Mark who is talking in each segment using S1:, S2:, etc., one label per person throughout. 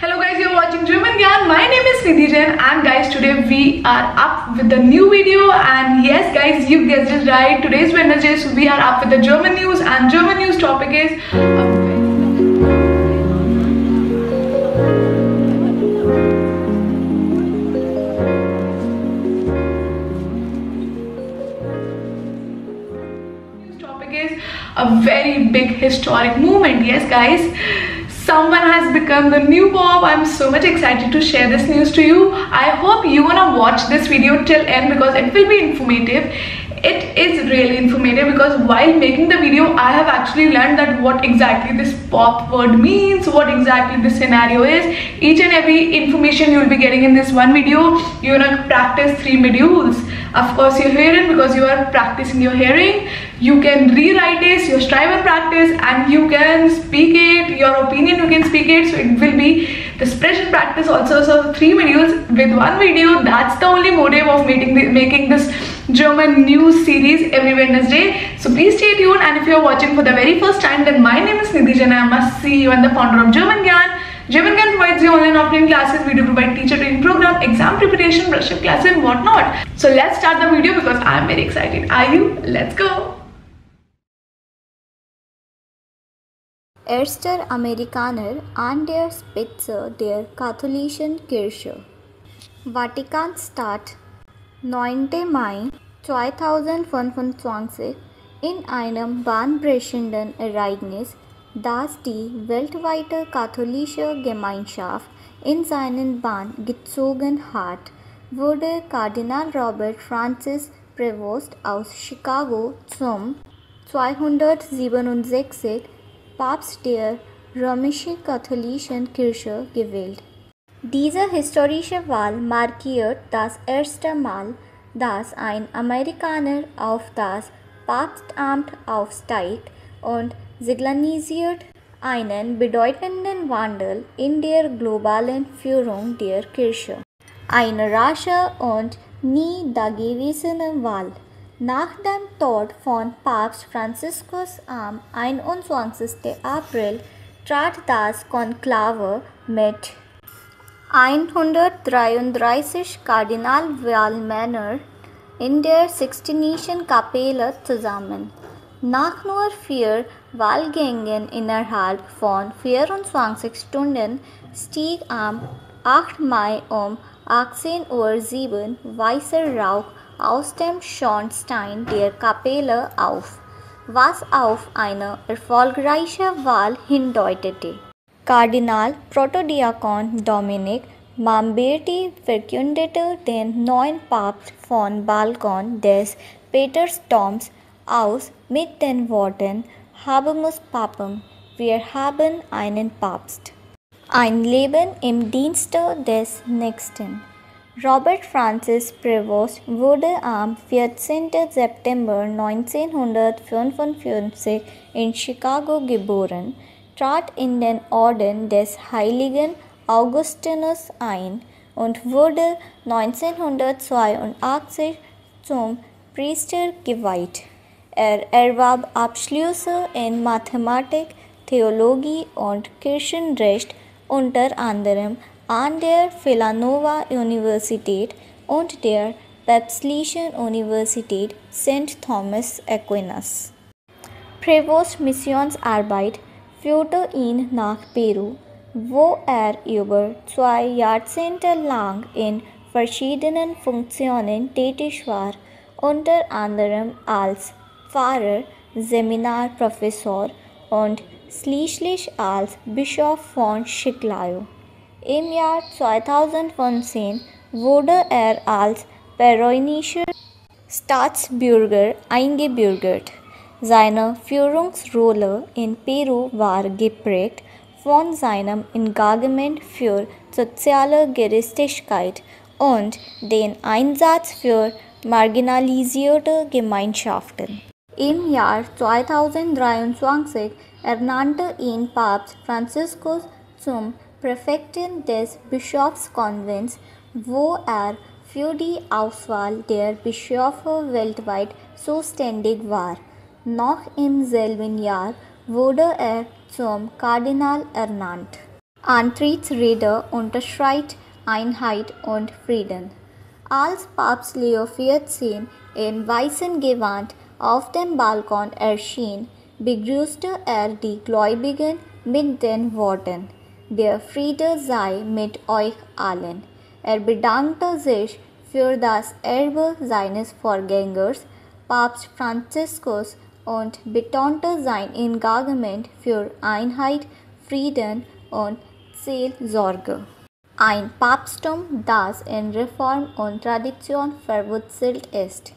S1: Hello guys, you're watching German Gyan. My name is Nidhi Jain and guys, today we are up with the new video, and yes guys, you guessed it right. Today's Wednesday, so we are up with the German news, and German news topic is a very big historic movement. Yes guys, someone has become the new Pope. I'm so much excited to share this news to you. I hope you wanna watch this video till end because it will be informative. It is really informative because while making the video, I have actually learned that what exactly this Pope word means, what exactly this scenario is. Each and every information you will be getting in this one video. You're gonna practice 3 modules. Of course, your hearing, because you are practicing your hearing. You can rewrite it, you strive and practice, and you can speak it, your opinion you can speak it. So it will be the expression practice also. So 3 videos with 1 video. That's the only motive of making this German news series every Wednesday. So please stay tuned, and if you are watching for the very first time, then my name is Nidhi Jain. I'm a CEO and the founder of German Gyan. German Gyan provides you online offline classes. We do provide teacher training program, exam preparation, brush up classes and whatnot. So let's start the video because I'm very excited. Are you? Let's go.
S2: Erster Amerikaner an der Spitze der katholischen Kirche. Vatikanstadt, 9. Mai 2025 in einem bahnbrechenden Ereignis, das die weltweite katholische Gemeinschaft in seinen Bann gezogen hat, wurde Kardinal Robert Francis Prevost aus Chicago zum 267. Papst der römisch-katholischen Kirche gewählt. Diese historische Wahl markiert das erste Mal, dass ein Amerikaner auf das Papstamt aufsteigt und signalisiert einen bedeutenden Wandel in der globalen Führung der Kirche. Eine rasche und nie dagewesene Wahl. Nach dem Tod von Papst Franziskus am 21. April trat das Konklave mit 133 Kardinalwahlmännern in der Sixtinischen Kapelle zusammen. Nach nur 4 Wahlgängen innerhalb von 24 Stunden stieg am 8. Mai um 18:07 Uhr weißer Rauch aus dem Schornstein der Kapelle auf, was auf eine erfolgreiche Wahl hindeutete. Kardinal Protodiakon Dominik Mamberti verkündete den neuen Papst vom Balkon des Petersdoms aus mit den Worten: Habemus Papam, wir haben einen Papst. Ein Leben im Dienste des Nächsten. Robert Francis Prevost wurde am 14. September 1955 in Chicago geboren, trat in den Orden des Heiligen Augustinus ein und wurde 1982 zum Priester geweiht. Er erwarb Abschlüsse in Mathematik, Theologie und Kirchenrecht, unter anderem an der Villanova-Universität und der Päpstlichen Universität St. Thomas Aquinas. Prevosts Missionsarbeit führte ihn nach Peru, wo er über 2 Jahrzehnte lang in verschiedenen Funktionen tätig war, unter anderem als Pfarrer, Seminarprofessor und schließlich als Bischof von Chiclayo. Im Jahr 2015 wurde er als peruanischer Staatsbürger eingebürgert. Seine Führungsrolle in Peru war geprägt von seinem Engagement für soziale Gerechtigkeit und den Einsatz für marginalisierte Gemeinschaften. Im Jahr 2023 ernannte ihn Papst Franziskus zum Präfekten des Bischofskonvents, wo er für die Auswahl der Bischöfe weltweit zuständig war. Noch im selben Jahr wurde er zum Kardinal ernannt. Antrittsrede, Unterschritt, Einheit und Frieden. Als Papst Leo XIV im weißen Gewand auf dem Balkon erschien, begrüßte er die Gläubigen mit den Worten: Der Friede sei mit euch allen. Er bedankte sich für das Erbe seines Vorgängers, Papst Franziskus, und betonte sein Engagement für Einheit, Frieden und Seelsorge. Ein Papsttum, das in Reform und Tradition verwurzelt ist.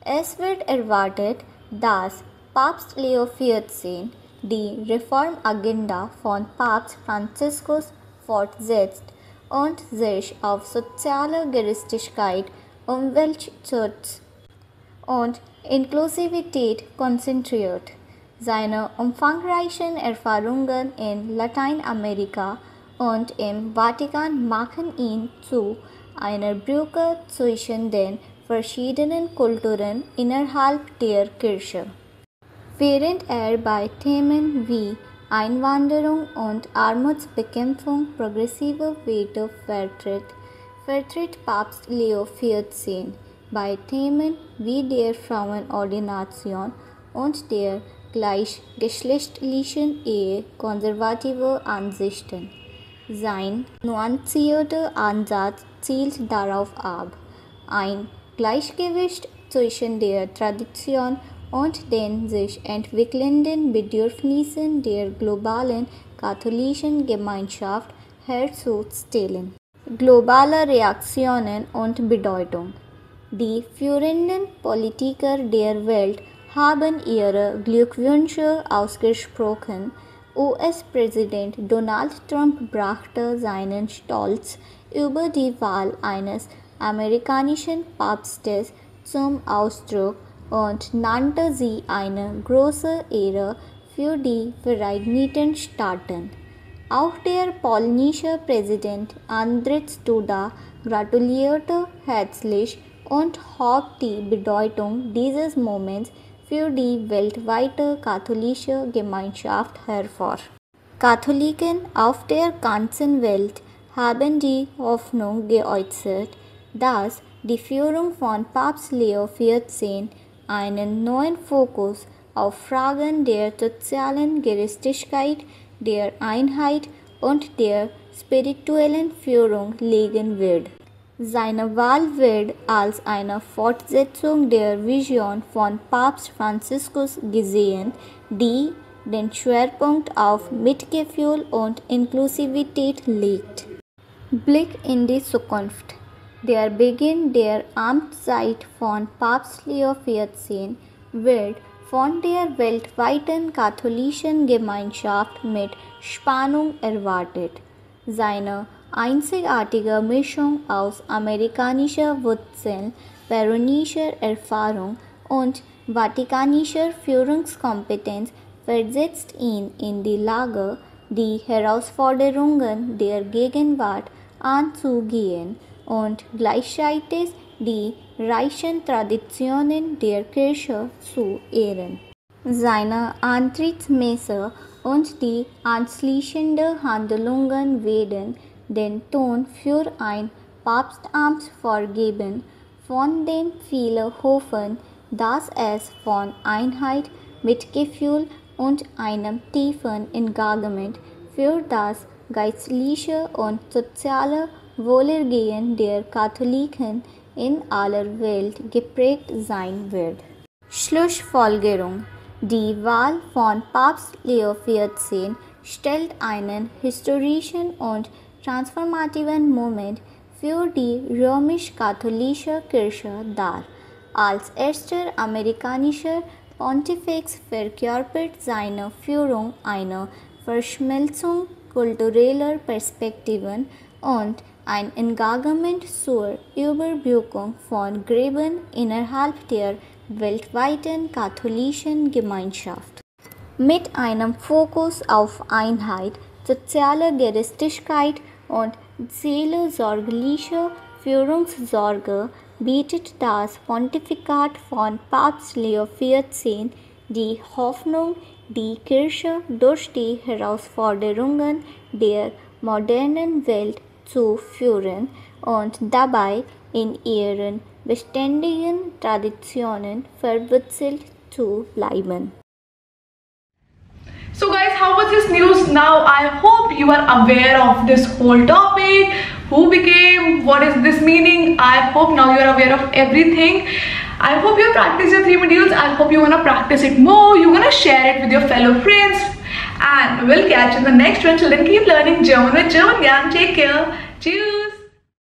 S2: Es wird erwartet, dass Papst Leo XIV die Reformagenda von Papst Franziskus fortsetzt und sich auf soziale Gerechtigkeit, Umweltschutz und Inklusivität konzentriert. Seine umfangreichen Erfahrungen in Lateinamerika und im Vatikan machen ihn zu einer Brücke zwischen den verschiedenen Kulturen innerhalb der Kirche. Während er bei Themen wie Einwanderung und Armutsbekämpfung progressive Werte vertritt Papst Leo XIV bei Themen wie der Frauenordination und der gleichgeschlechtlichen Ehe konservative Ansichten. Sein nuancierter Ansatz zielt darauf ab, ein Gleichgewicht zwischen der Tradition und den sich entwickelnden Bedürfnissen der globalen katholischen Gemeinschaft herzustellen. Globale Reaktionen und Bedeutung. Die führenden Politiker der Welt haben ihre Glückwünsche ausgesprochen. US-Präsident Donald Trump brachte seinen Stolz über die Wahl eines amerikanischen Papstes zum Ausdruck und nannte sie eine große Ehre für die Vereinigten Staaten. Auch der polnische Präsident Andrzej Duda gratulierte herzlich und hob die Bedeutung dieses Moments für die weltweite katholische Gemeinschaft hervor. Katholiken auf der ganzen Welt haben die Hoffnung geäußert, dass die Führung von Papst Leo XIV einen neuen Fokus auf Fragen der sozialen Gerechtigkeit, der Einheit und der spirituellen Führung legen wird. Seine Wahl wird als eine Fortsetzung der Vision von Papst Franziskus gesehen, die den Schwerpunkt auf Mitgefühl und Inklusivität legt. Blick in die Zukunft. Der Beginn der Amtszeit von Papst Leo XIV wird von der weltweiten katholischen Gemeinschaft mit Spannung erwartet. Seine einzigartige Mischung aus amerikanischer Wurzeln, peruanischer Erfahrung und vatikanischer Führungskompetenz versetzt ihn in die Lage, die Herausforderungen der Gegenwart anzugehen und gleichzeitig die reichen Traditionen der Kirche zu ehren. Seine Antrittsmesse und die anschließenden Handlungen werden den Ton für ein Papstamt vorgeben, von dem viele hoffen, dass es von Einheit, Mitgefühl und einem tiefen Engagement für das geistliche und soziale Wohlergehen der Katholiken in aller Welt geprägt sein wird. Schlussfolgerung: Die Wahl von Papst Leo XIV stellt einen historischen und transformativen Moment für die römisch-katholische Kirche dar. Als erster amerikanischer Pontifex verkörpert seine Führung eine Verschmelzung kultureller Perspektiven und ein Engagement zur Überbrückung von Gräben innerhalb der weltweiten katholischen Gemeinschaft. Mit einem Fokus auf Einheit, soziale Gerechtigkeit und seelsorgerliche Führungssorge bietet das Pontifikat von Papst Leo XIV die Hoffnung, die Kirche durch die Herausforderungen der modernen Welt zu führen und dabei in ihren beständigen Traditionen verwurzelt zu bleiben.
S1: So guys, how was this news? Now I hope you are aware of this whole topic. Who became, what is this meaning? I hope now you are aware of everything. I hope you practice your 3 modules. I hope you want to practice it more. You want to share it with your fellow friends. And we'll catch you in the next one. Till then, keep learning German with German Gang. Take care. Cheers.